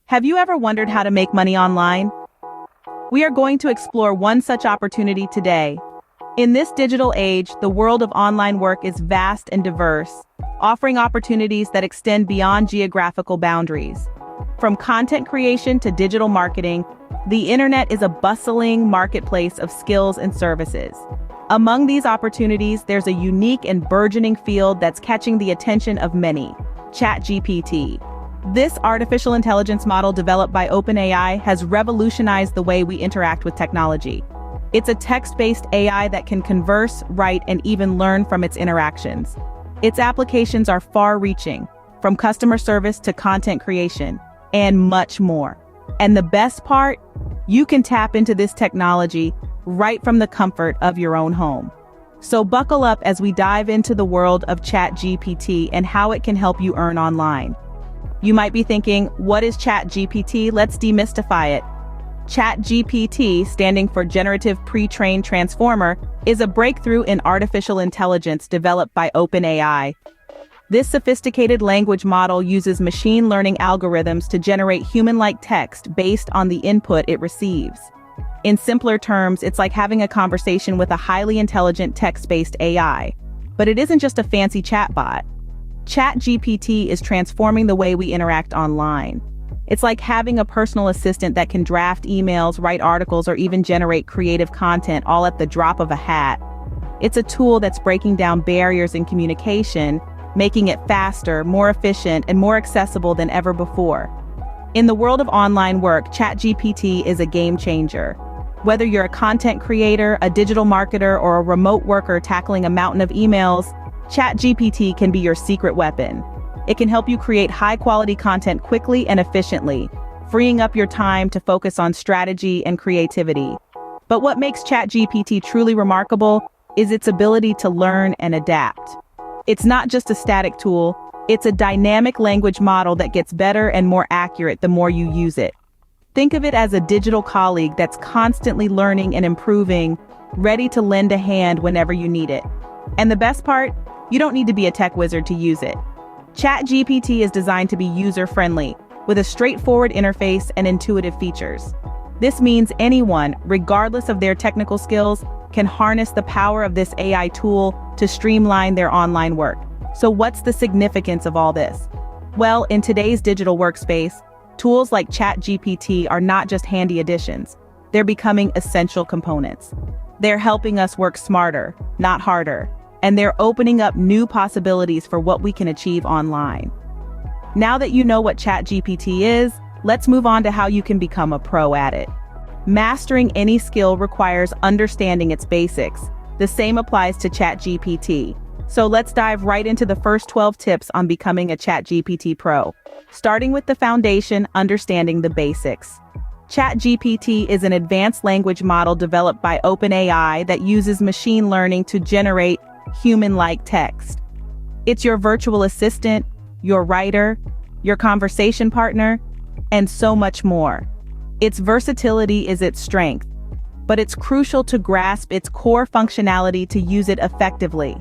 Have you ever wondered how to make money online? We are going to explore one such opportunity today. In this digital age, the world of online work is vast and diverse, offering opportunities that extend beyond geographical boundaries. From content creation to digital marketing, the internet is a bustling marketplace of skills and services. Among these opportunities, there's a unique and burgeoning field that's catching the attention of many: ChatGPT. This artificial intelligence model developed by OpenAI has revolutionized the way we interact with technology. It's a text-based AI that can converse, write, and even learn from its interactions. Its applications are far-reaching, from customer service to content creation, and much more. And the best part? You can tap into this technology right from the comfort of your own home. So buckle up as we dive into the world of ChatGPT and how it can help you earn online. You might be thinking, what is ChatGPT? Let's demystify it. ChatGPT, standing for Generative Pre-trained Transformer, is a breakthrough in artificial intelligence developed by OpenAI. This sophisticated language model uses machine learning algorithms to generate human-like text based on the input it receives. In simpler terms, it's like having a conversation with a highly intelligent text-based AI. But it isn't just a fancy chatbot. ChatGPT is transforming the way we interact online. It's like having a personal assistant that can draft emails, write articles, or even generate creative content all at the drop of a hat. It's a tool that's breaking down barriers in communication, making it faster, more efficient, and more accessible than ever before. In the world of online work, ChatGPT is a game changer. Whether you're a content creator, a digital marketer, or a remote worker tackling a mountain of emails, ChatGPT can be your secret weapon. It can help you create high-quality content quickly and efficiently, freeing up your time to focus on strategy and creativity. But what makes ChatGPT truly remarkable is its ability to learn and adapt. It's not just a static tool, it's a dynamic language model that gets better and more accurate the more you use it. Think of it as a digital colleague that's constantly learning and improving, ready to lend a hand whenever you need it. And the best part? You don't need to be a tech wizard to use it. ChatGPT is designed to be user-friendly, with a straightforward interface and intuitive features. This means anyone, regardless of their technical skills, can harness the power of this AI tool to streamline their online work. So what's the significance of all this? Well, in today's digital workspace, tools like ChatGPT are not just handy additions. They're becoming essential components. They're helping us work smarter, not harder. And they're opening up new possibilities for what we can achieve online. Now that you know what ChatGPT is, let's move on to how you can become a pro at it. Mastering any skill requires understanding its basics. The same applies to ChatGPT. So let's dive right into the first 12 tips on becoming a ChatGPT pro. Starting with the foundation, understanding the basics. ChatGPT is an advanced language model developed by OpenAI that uses machine learning to generate human-like text. It's your virtual assistant, your writer, your conversation partner, and so much more. Its versatility is its strength, but it's crucial to grasp its core functionality to use it effectively.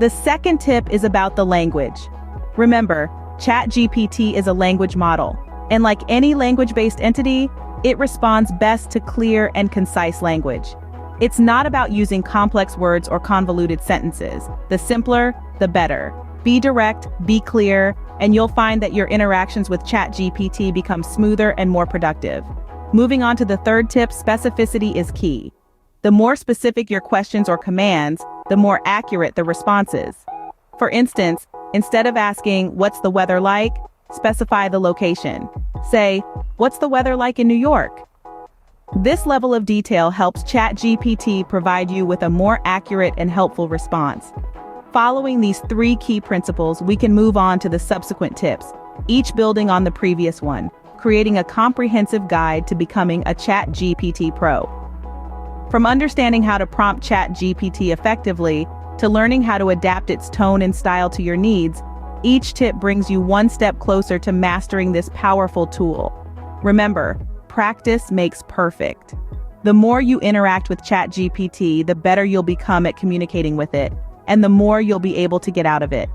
The second tip is about the language. Remember, ChatGPT is a language model, and like any language-based entity, it responds best to clear and concise language. It's not about using complex words or convoluted sentences. The simpler, the better. Be direct, be clear, and you'll find that your interactions with ChatGPT become smoother and more productive. Moving on to the third tip, specificity is key. The more specific your questions or commands, the more accurate the responses. For instance, instead of asking, "What's the weather like?" specify the location. Say, "What's the weather like in New York?" This level of detail helps ChatGPT provide you with a more accurate and helpful response. Following these 3 key principles, we can move on to the subsequent tips, each building on the previous one, creating a comprehensive guide to becoming a ChatGPT pro. From understanding how to prompt ChatGPT effectively to learning how to adapt its tone and style to your needs, each tip brings you one step closer to mastering this powerful tool. Remember, practice makes perfect. The more you interact with ChatGPT, the better you'll become at communicating with it, and the more you'll be able to get out of it.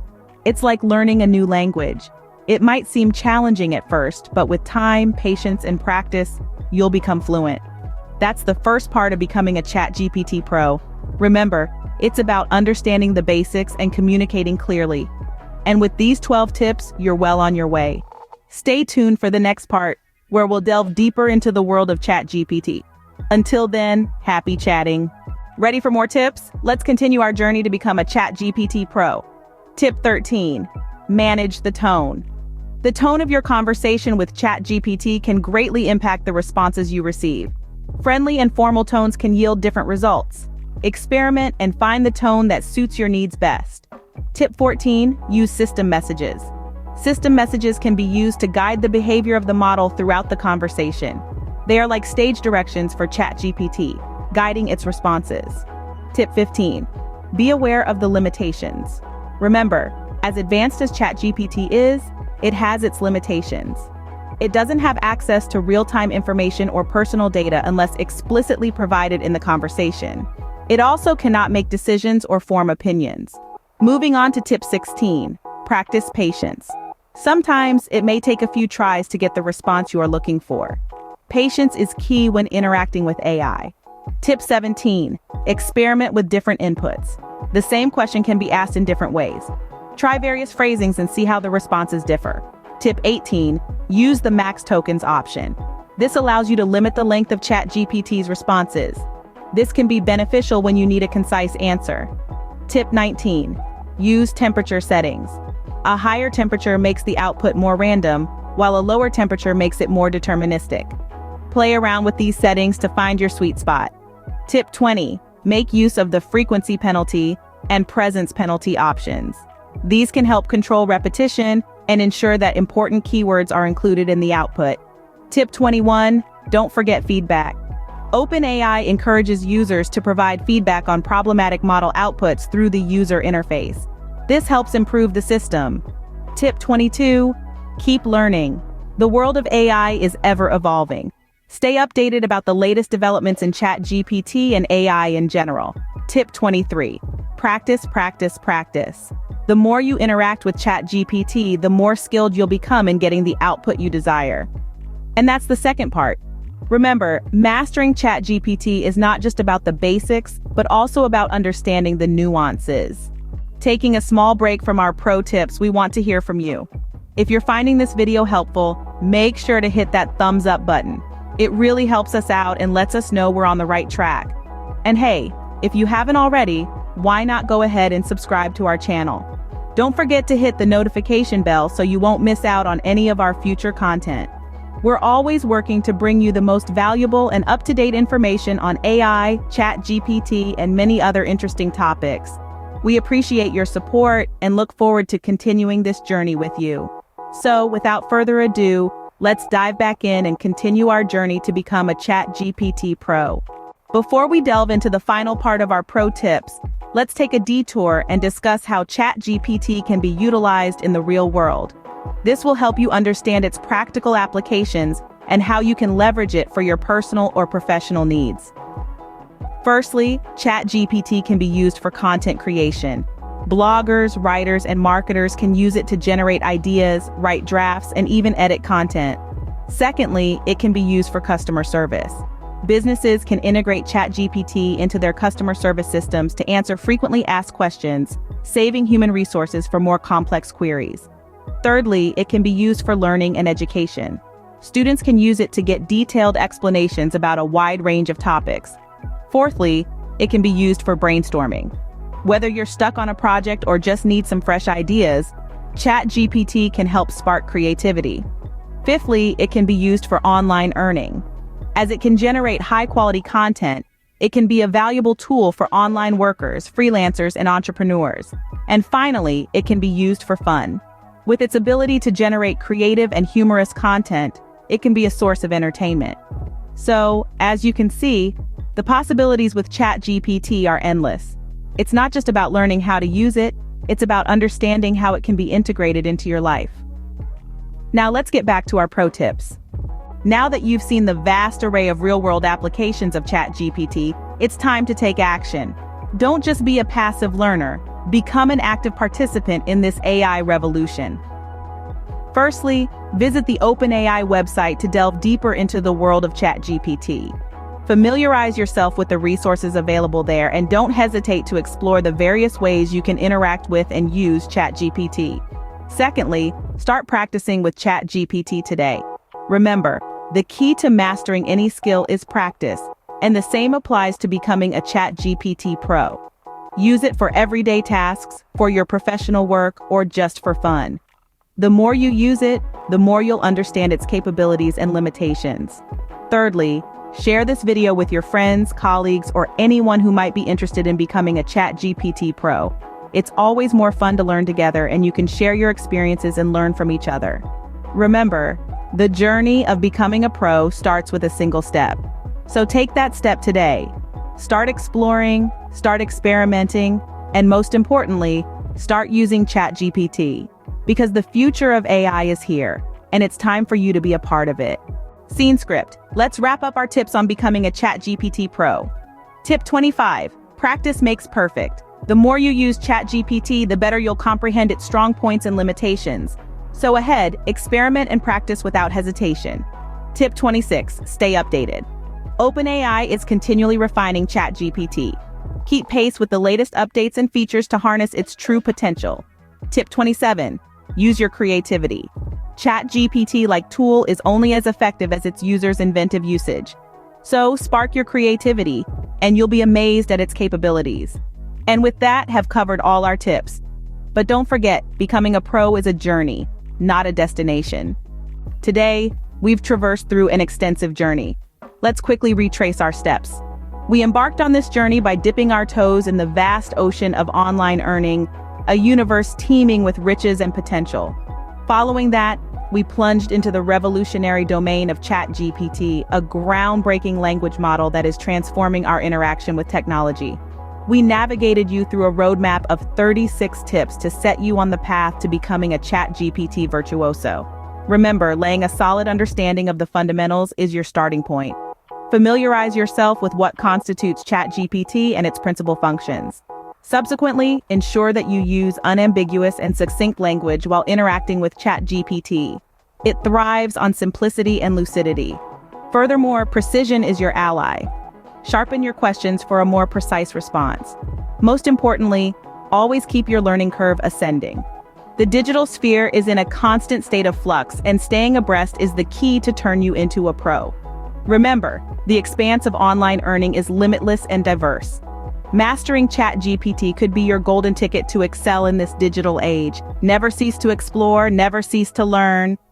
It's like learning a new language. It might seem challenging at first, but with time, patience, and practice, you'll become fluent. That's the first part of becoming a ChatGPT pro. Remember, it's about understanding the basics and communicating clearly. And with these 12 tips, you're well on your way. Stay tuned for the next part, where we'll delve deeper into the world of ChatGPT. Until then, happy chatting. Ready for more tips? Let's continue our journey to become a ChatGPT pro. Tip 13. Manage the tone. The tone of your conversation with ChatGPT can greatly impact the responses you receive. Friendly and formal tones can yield different results. Experiment and find the tone that suits your needs best. Tip 14. Use system messages. System messages can be used to guide the behavior of the model throughout the conversation. They are like stage directions for ChatGPT, guiding its responses. Tip 15. Be aware of the limitations. Remember, as advanced as ChatGPT is, it has its limitations. It doesn't have access to real-time information or personal data unless explicitly provided in the conversation. It also cannot make decisions or form opinions. Moving on to tip 16, practice patience. Sometimes it may take a few tries to get the response you are looking for. Patience is key when interacting with AI. Tip 17, experiment with different inputs. The same question can be asked in different ways. Try various phrasings and see how the responses differ. Tip 18, use the max tokens option. This allows you to limit the length of ChatGPT's responses. This can be beneficial when you need a concise answer. Tip 19, use temperature settings. A higher temperature makes the output more random, while a lower temperature makes it more deterministic. Play around with these settings to find your sweet spot. Tip 20, make use of the frequency penalty and presence penalty options. These can help control repetition and ensure that important keywords are included in the output. Tip 21, don't forget feedback. OpenAI encourages users to provide feedback on problematic model outputs through the user interface. This helps improve the system. Tip 22, keep learning. The world of AI is ever evolving. Stay updated about the latest developments in ChatGPT and AI in general. Tip 23, practice, practice, practice. The more you interact with ChatGPT, the more skilled you'll become in getting the output you desire. And that's the second part. Remember, mastering ChatGPT is not just about the basics, but also about understanding the nuances. Taking a small break from our pro tips, we want to hear from you. If you're finding this video helpful, make sure to hit that thumbs up button. It really helps us out and lets us know we're on the right track. And hey, if you haven't already, why not go ahead and subscribe to our channel? Don't forget to hit the notification bell so you won't miss out on any of our future content. We're always working to bring you the most valuable and up-to-date information on AI, ChatGPT, and many other interesting topics. We appreciate your support and look forward to continuing this journey with you. So, without further ado, let's dive back in and continue our journey to become a ChatGPT pro. Before we delve into the final part of our pro tips, let's take a detour and discuss how ChatGPT can be utilized in the real world. This will help you understand its practical applications and how you can leverage it for your personal or professional needs. Firstly, ChatGPT can be used for content creation. Bloggers, writers, and marketers can use it to generate ideas, write drafts, and even edit content. Secondly, it can be used for customer service. Businesses can integrate ChatGPT into their customer service systems to answer frequently asked questions, saving human resources for more complex queries. Thirdly, it can be used for learning and education. Students can use it to get detailed explanations about a wide range of topics. Fourthly, it can be used for brainstorming. Whether you're stuck on a project or just need some fresh ideas, ChatGPT can help spark creativity. Fifthly, it can be used for online earning. As it can generate high-quality content, it can be a valuable tool for online workers, freelancers, and entrepreneurs. And finally, it can be used for fun. With its ability to generate creative and humorous content, it can be a source of entertainment. So, as you can see, the possibilities with ChatGPT are endless. It's not just about learning how to use it, it's about understanding how it can be integrated into your life. Now let's get back to our pro tips. Now that you've seen the vast array of real-world applications of ChatGPT, it's time to take action. Don't just be a passive learner, become an active participant in this AI revolution. Firstly, visit the OpenAI website to delve deeper into the world of ChatGPT. Familiarize yourself with the resources available there and don't hesitate to explore the various ways you can interact with and use ChatGPT. Secondly, start practicing with ChatGPT today. Remember, the key to mastering any skill is practice, and the same applies to becoming a ChatGPT pro. Use it for everyday tasks, for your professional work, or just for fun. The more you use it, the more you'll understand its capabilities and limitations. Thirdly, share this video with your friends, colleagues, or anyone who might be interested in becoming a ChatGPT pro. It's always more fun to learn together, and you can share your experiences and learn from each other. Remember, the journey of becoming a pro starts with a single step. So take that step today. Start exploring, start experimenting, and most importantly, start using ChatGPT. Because the future of AI is here, and it's time for you to be a part of it. Scene script. Let's wrap up our tips on becoming a ChatGPT pro. Tip 25. Practice makes perfect. The more you use ChatGPT, the better you'll comprehend its strong points and limitations. So ahead, experiment and practice without hesitation. Tip 26. Stay updated. OpenAI is continually refining ChatGPT. Keep pace with the latest updates and features to harness its true potential. Tip 27. Use your creativity. ChatGPT-like tool is only as effective as its users' inventive usage. So spark your creativity, and you'll be amazed at its capabilities. And with that, have covered all our tips. But don't forget, becoming a pro is a journey, not a destination. Today, we've traversed through an extensive journey. Let's quickly retrace our steps. We embarked on this journey by dipping our toes in the vast ocean of online earning, a universe teeming with riches and potential. Following that, we plunged into the revolutionary domain of ChatGPT, a groundbreaking language model that is transforming our interaction with technology. We navigated you through a roadmap of 36 tips to set you on the path to becoming a ChatGPT virtuoso. Remember, laying a solid understanding of the fundamentals is your starting point. Familiarize yourself with what constitutes ChatGPT and its principal functions. Subsequently, ensure that you use unambiguous and succinct language while interacting with ChatGPT. It thrives on simplicity and lucidity. Furthermore, precision is your ally. Sharpen your questions for a more precise response. Most importantly, always keep your learning curve ascending. The digital sphere is in a constant state of flux, and staying abreast is the key to turn you into a pro. Remember, the expanse of online earning is limitless and diverse. Mastering ChatGPT could be your golden ticket to excel in this digital age. Never cease to explore, never cease to learn.